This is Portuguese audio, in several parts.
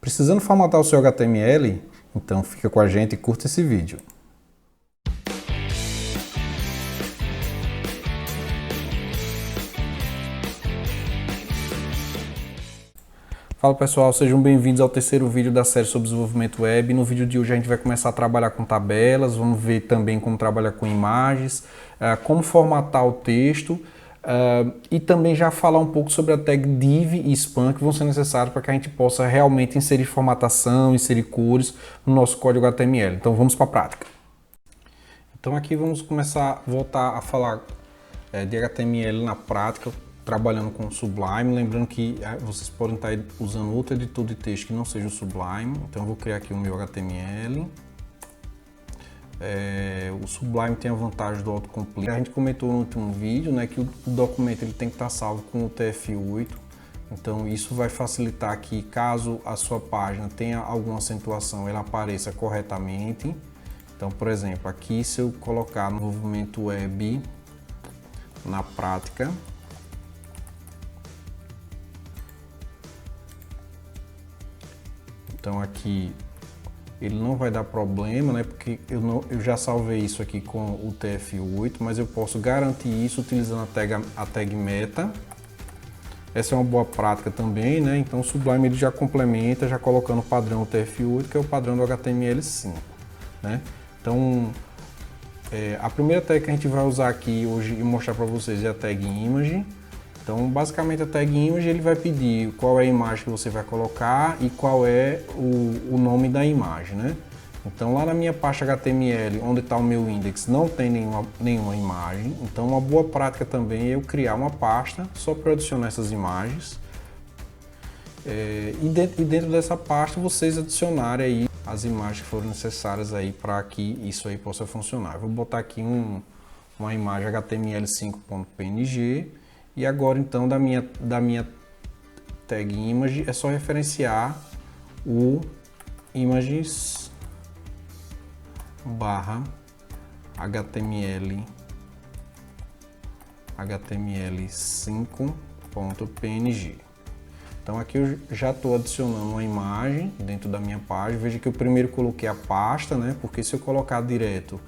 Precisando formatar o seu HTML? Então fica com a gente e curta esse vídeo. Fala pessoal, sejam bem-vindos ao terceiro vídeo da série sobre desenvolvimento web. No vídeo de hoje a gente vai começar a trabalhar com tabelas, vamos ver também como trabalhar com imagens, como formatar o texto e também já falar um pouco sobre a tag div e span que vão ser necessários para que a gente possa realmente inserir formatação, inserir cores no nosso código HTML. Então vamos para a prática. Então aqui vamos voltar a falar de HTML na prática, trabalhando com o Sublime, lembrando que vocês podem estar usando outro editor de texto que não seja o Sublime. Então eu vou criar aqui o meu HTML. O Sublime tem a vantagem do autocomplete. A gente comentou no último vídeo, né, que o documento ele tem que estar salvo com o TF8. Então isso vai facilitar que caso a sua página tenha alguma acentuação, ela apareça corretamente. Então, por exemplo, aqui se eu colocar no desenvolvimento web na prática, então aqui ele não vai dar problema, né? Porque eu já salvei isso aqui com o TF8, mas eu posso garantir isso utilizando a tag meta. Essa é uma boa prática também, né? Então o Sublime ele já complementa, já colocando o padrão TF8, que é o padrão do HTML5, né? Então a primeira tag que a gente vai usar aqui hoje e mostrar para vocês é a tag image. Então, basicamente, a tag image ele vai pedir qual é a imagem que você vai colocar e qual é o nome da imagem, né? Então, lá na minha pasta HTML, onde está o meu index, não tem nenhuma imagem. Então, uma boa prática também é eu criar uma pasta só para adicionar essas imagens. E dentro dessa pasta, vocês adicionarem aí as imagens que foram necessárias aí para que isso aí possa funcionar. Eu vou botar aqui uma imagem HTML5.png. E agora então da minha tag image é só referenciar o images barra HTML5.png. Então aqui eu já estou adicionando uma imagem dentro da minha página. Veja que eu primeiro coloquei a pasta, né? Porque se eu colocar direto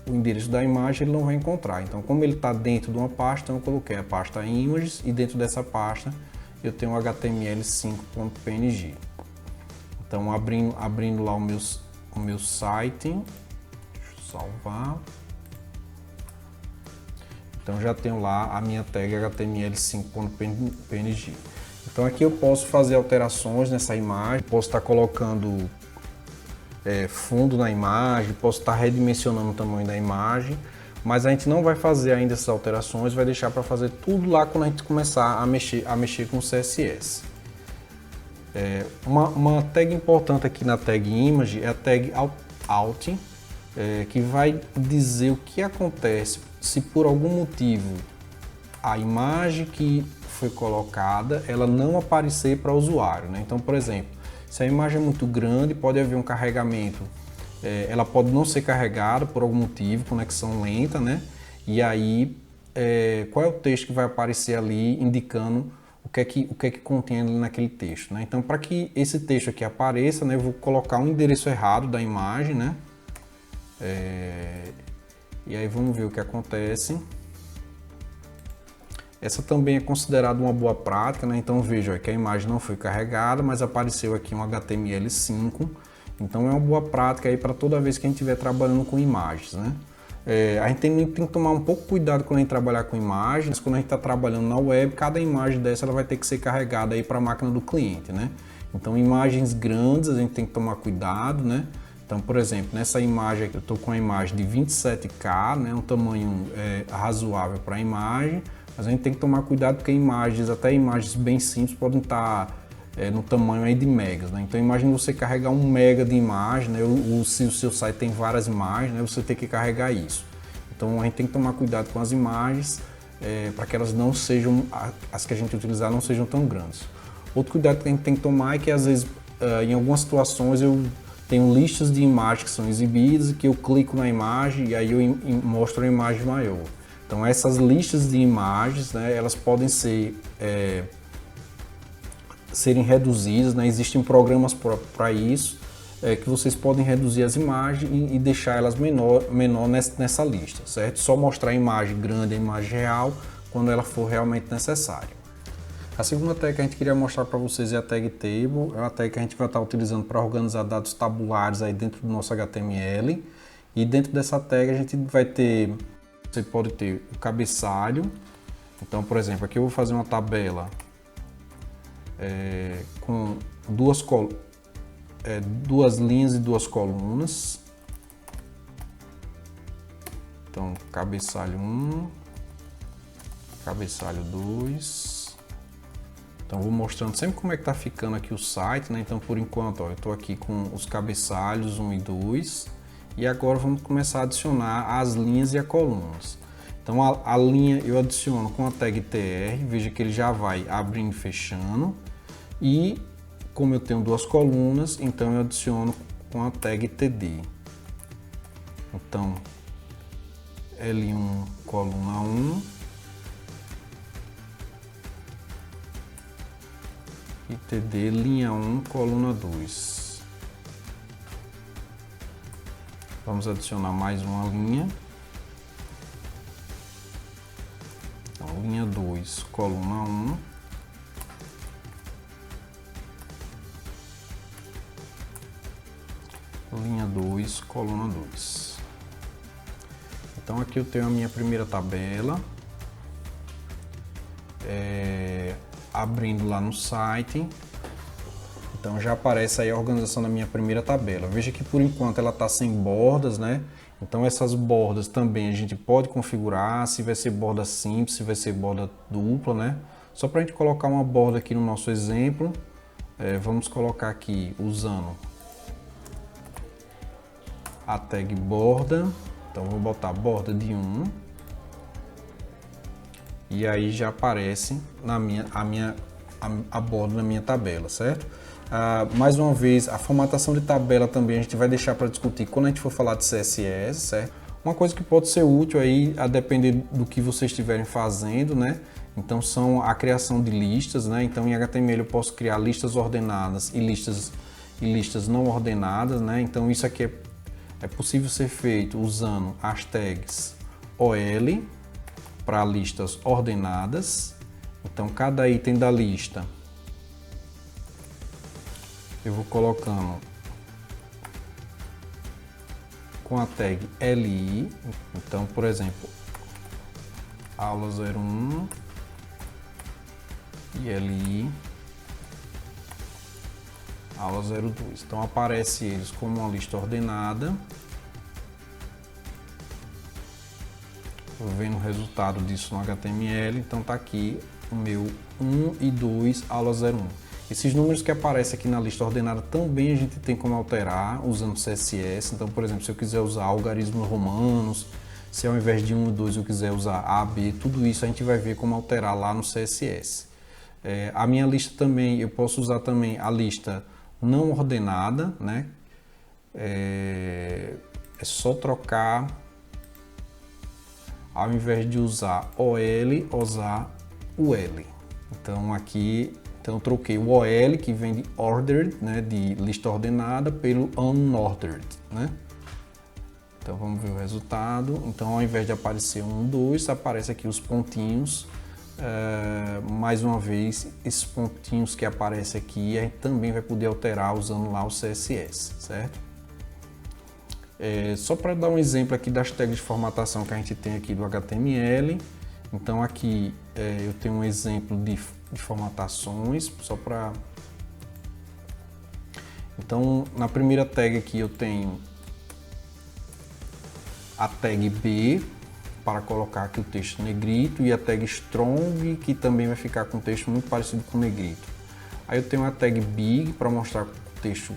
o endereço da imagem ele não vai encontrar. Então, como ele está dentro de uma pasta, eu coloquei a pasta images e dentro dessa pasta eu tenho o HTML5.png. Então, abrindo lá o meu site, deixa eu salvar. Então, já tenho lá a minha tag HTML5.png. Então, aqui eu posso fazer alterações nessa imagem, posso estar colocando fundo na imagem, posso estar redimensionando o tamanho da imagem, mas a gente não vai fazer ainda essas alterações, vai deixar para fazer tudo lá quando a gente começar a mexer com o CSS. Uma tag importante aqui na tag image é a tag out, que vai dizer o que acontece se por algum motivo a imagem que foi colocada ela não aparecer para o usuário, né? Então, por exemplo, se a imagem é muito grande, pode haver um carregamento, ela pode não ser carregada por algum motivo, conexão lenta, né? E aí, qual é o texto que vai aparecer ali indicando o que é que contém ali naquele texto, né? Então, para que esse texto aqui apareça, né, eu vou colocar um endereço errado da imagem, né? E aí vamos ver o que acontece. Essa também é considerada uma boa prática, né? Então veja que a imagem não foi carregada, mas apareceu aqui um HTML5. Então é uma boa prática aí para toda vez que a gente estiver trabalhando com imagens, né? A gente tem que tomar um pouco cuidado quando a gente trabalhar com imagens. Quando a gente está trabalhando na web, cada imagem dessa ela vai ter que ser carregada aí para a máquina do cliente, né? Então imagens grandes a gente tem que tomar cuidado, né? Então, por exemplo, nessa imagem aqui eu estou com uma imagem de 27K, né? Um tamanho razoável para a imagem. Mas a gente tem que tomar cuidado porque até imagens bem simples podem estar no tamanho aí de megas, né? Então imagine você carregar 1 mega de imagem, né? Se o seu site tem várias imagens, né? Você tem que carregar isso. Então a gente tem que tomar cuidado com as imagens para que elas não sejam, as que a gente utilizar não sejam tão grandes. Outro cuidado que a gente tem que tomar é que às vezes em algumas situações eu tenho listas de imagens que são exibidas e que eu clico na imagem e aí eu mostro a imagem maior. Então essas listas de imagens, né, elas podem ser serem reduzidas, né? Existem programas para isso, que vocês podem reduzir as imagens e deixar elas menor nessa lista, certo? Só mostrar a imagem grande, a imagem real, quando ela for realmente necessária. A segunda tag que a gente queria mostrar para vocês é a tag table, é uma tag que a gente vai estar utilizando para organizar dados tabulares aí dentro do nosso HTML. E dentro dessa tag a gente vai ter, você pode ter o cabeçalho. Então, por exemplo, aqui eu vou fazer uma tabela com duas linhas e duas colunas. Então, cabeçalho 1, cabeçalho 2. Então, vou mostrando sempre como é que tá ficando aqui o site, né? Então, por enquanto, ó, eu tô aqui com os cabeçalhos 1 e 2. E agora vamos começar a adicionar as linhas e as colunas. Então, a linha eu adiciono com a tag tr, veja que ele já vai abrindo e fechando. E como eu tenho duas colunas, então eu adiciono com a tag td. Então, L1 coluna 1 e td linha 1 coluna 2. Vamos adicionar mais uma linha. Então, linha 2 coluna 1. Linha 2, coluna 2. Então aqui eu tenho a minha primeira tabela, abrindo lá no site. Então já aparece aí a organização da minha primeira tabela. Veja que por enquanto ela está sem bordas, né? Então essas bordas também a gente pode configurar, se vai ser borda simples, se vai ser borda dupla, né? Só para a gente colocar uma borda aqui no nosso exemplo, vamos colocar aqui usando a tag borda. Então vou botar borda de 1 e aí já aparece a borda na minha tabela, certo? Mais uma vez, a formatação de tabela também a gente vai deixar para discutir quando a gente for falar de CSS, certo? Uma coisa que pode ser útil aí, a depender do que vocês estiverem fazendo, né? Então são a criação de listas, né? Então em HTML eu posso criar listas ordenadas e listas não ordenadas, né? Então isso aqui é possível ser feito usando as tags OL para listas ordenadas. Então cada item da lista eu vou colocando com a tag LI. Então, por exemplo, aula 01 e LI aula 02. Então aparece eles como uma lista ordenada. Estou vendo o resultado disso no HTML. Então tá aqui o meu 1 e 2 aula 01. Esses números que aparecem aqui na lista ordenada também a gente tem como alterar usando CSS. Então, por exemplo, se eu quiser usar algarismos romanos, se ao invés de 1 e 2 eu quiser usar A, B, tudo isso a gente vai ver como alterar lá no CSS. A minha lista também, eu posso usar também a lista não ordenada, né? É só trocar, ao invés de usar OL, usar UL. Então aqui, eu troquei o OL, que vem de ordered, né, de lista ordenada, pelo unordered, né? Então vamos ver o resultado. Então ao invés de aparecer 1, 2, aparece aqui os pontinhos. Mais uma vez, esses pontinhos que aparecem aqui, a gente também vai poder alterar usando lá o CSS, certo? Só para dar um exemplo aqui das tags de formatação que a gente tem aqui do HTML. Então aqui eu tenho um exemplo de formatações, só para... Então na primeira tag aqui eu tenho a tag B, para colocar aqui o texto negrito, e a tag strong, que também vai ficar com o texto muito parecido com o negrito. Aí eu tenho a tag big para mostrar o texto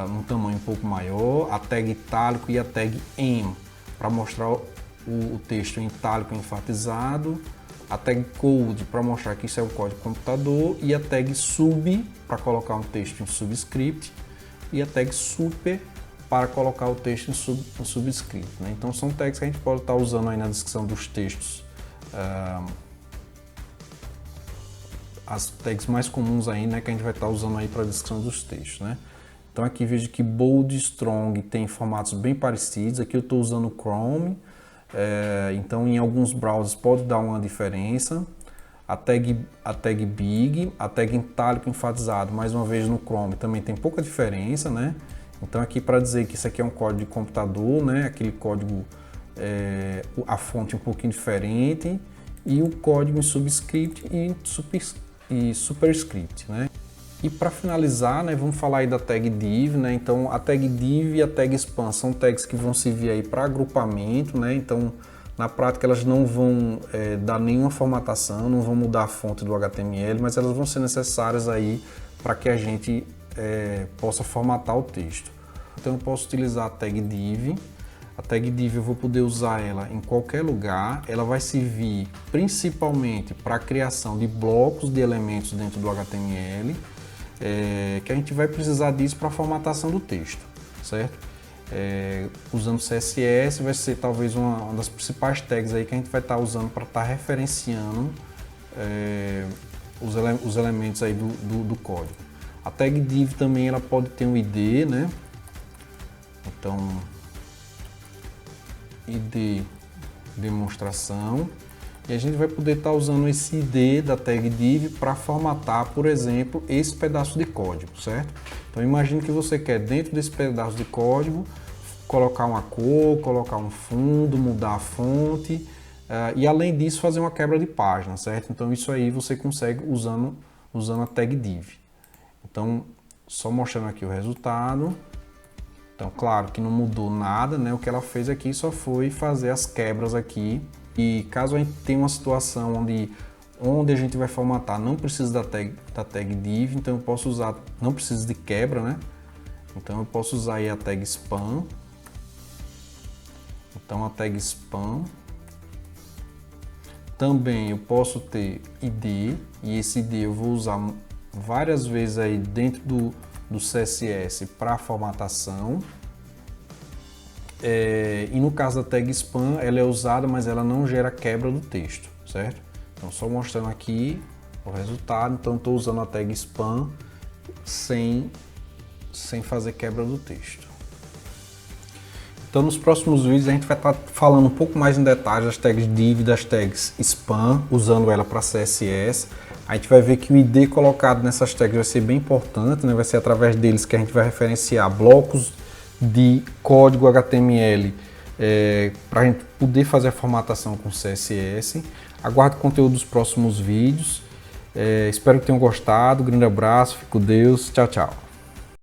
num tamanho um pouco maior, a tag itálico e a tag M para mostrar o texto em itálico enfatizado, a tag code para mostrar que isso é o código computador, e a tag sub para colocar um texto em subscript, e a tag super para colocar o texto em subscrito, né? Então são tags que a gente pode estar usando aí na descrição dos textos as tags mais comuns aí, né, que a gente vai estar usando aí para a descrição dos textos, né? Então aqui vejo que bold e strong tem formatos bem parecidos. Aqui eu estou usando o Chrome, então em alguns browsers pode dar uma diferença. A tag big, a tag itálico enfatizado, mais uma vez no Chrome também tem pouca diferença, né? Então aqui para dizer que isso aqui é um código de computador, né? Aquele código, a fonte um pouquinho diferente, e o código em subscript e superscript, né? E para finalizar, né, vamos falar aí da tag div, né? Então a tag div e a tag span são tags que vão servir aí para agrupamento, né? Então na prática elas não vão dar nenhuma formatação, não vão mudar a fonte do HTML, mas elas vão ser necessárias aí para que a gente possa formatar o texto. Então eu posso utilizar a tag div. A tag div eu vou poder usar ela em qualquer lugar. Ela vai servir principalmente para a criação de blocos de elementos dentro do HTML, que a gente vai precisar disso para a formatação do texto, certo? Usando CSS vai ser talvez uma das principais tags aí que a gente vai estar usando para estar referenciando os elementos aí do código. A tag div também ela pode ter um ID, né? Então ID demonstração, e a gente vai poder estar usando esse ID da tag div para formatar, por exemplo, esse pedaço de código, certo? Então imagine que você quer dentro desse pedaço de código colocar uma cor, colocar um fundo, mudar a fonte, e além disso fazer uma quebra de página, certo? Então isso aí você consegue usando a tag div. Então só mostrando aqui o resultado. Então, claro que não mudou nada, né? O que ela fez aqui só foi fazer as quebras aqui. E caso a gente tenha uma situação onde a gente vai formatar, não precisa da tag div, então eu posso usar, não precisa de quebra, né? Então eu posso usar aí a tag span. Então a tag span. Também eu posso ter ID, e esse ID eu vou usar várias vezes aí dentro do CSS para formatação. E no caso da tag span, ela é usada, mas ela não gera quebra do texto, certo? Então só mostrando aqui o resultado. Então estou usando a tag span sem fazer quebra do texto. Então nos próximos vídeos a gente vai estar falando um pouco mais em detalhes das tags div e das tags span, usando ela para CSS. A gente vai ver que o ID colocado nessas tags vai ser bem importante, né? Vai ser através deles que a gente vai referenciar blocos de código HTML para a gente poder fazer a formatação com CSS. Aguardo o conteúdo dos próximos vídeos. Espero que tenham gostado. Grande abraço, fique com Deus. Tchau, tchau.